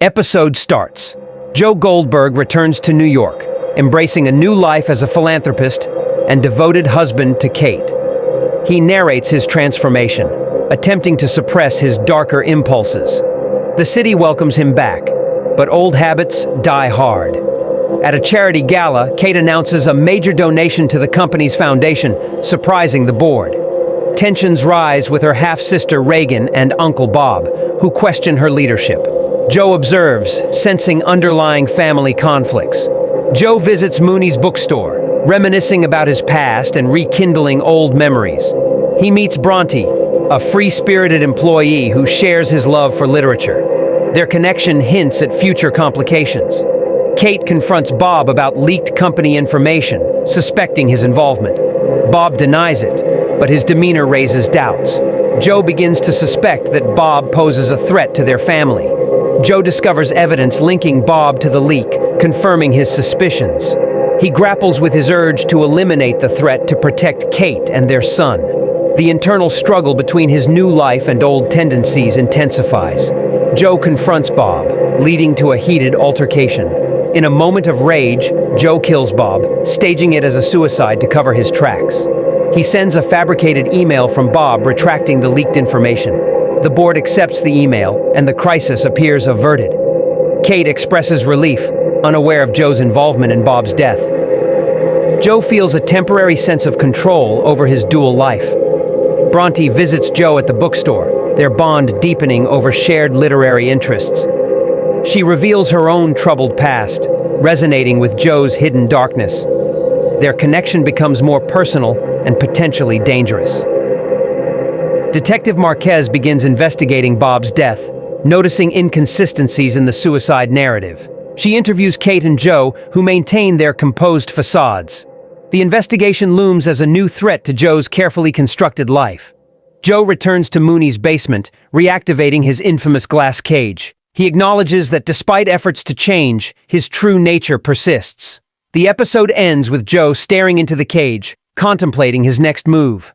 Episode starts. Joe Goldberg returns to New York, embracing a new life as a philanthropist and devoted husband to Kate. He narrates his transformation, attempting to suppress his darker impulses. The city welcomes him back, but old habits die hard. At a charity gala, Kate announces a major donation to the company's foundation, surprising the board. Tensions rise with her half-sister Reagan and Uncle Bob, who question her leadership. Joe observes, sensing underlying family conflicts. Joe visits Mooney's bookstore, reminiscing about his past and rekindling old memories. He meets Bronte, a free-spirited employee who shares his love for literature. Their connection hints at future complications. Kate confronts Bob about leaked company information, suspecting his involvement. Bob denies it, but his demeanor raises doubts. Joe begins to suspect that Bob poses a threat to their family. Joe discovers evidence linking Bob to the leak, confirming his suspicions. He grapples with his urge to eliminate the threat to protect Kate and their son. The internal struggle between his new life and old tendencies intensifies. Joe confronts Bob, leading to a heated altercation. In a moment of rage, Joe kills Bob, staging it as a suicide to cover his tracks. He sends a fabricated email from Bob retracting the leaked information. The board accepts the email, and the crisis appears averted. Kate expresses relief, unaware of Joe's involvement in Bob's death. Joe feels a temporary sense of control over his dual life. Bronte visits Joe at the bookstore, their bond deepening over shared literary interests. She reveals her own troubled past, resonating with Joe's hidden darkness. Their connection becomes more personal and potentially dangerous. Detective Marquez begins investigating Bob's death, noticing inconsistencies in the suicide narrative. She interviews Kate and Joe, who maintain their composed facades. The investigation looms as a new threat to Joe's carefully constructed life. Joe returns to Mooney's basement, reactivating his infamous glass cage. He acknowledges that despite efforts to change, his true nature persists. The episode ends with Joe staring into the cage, contemplating his next move.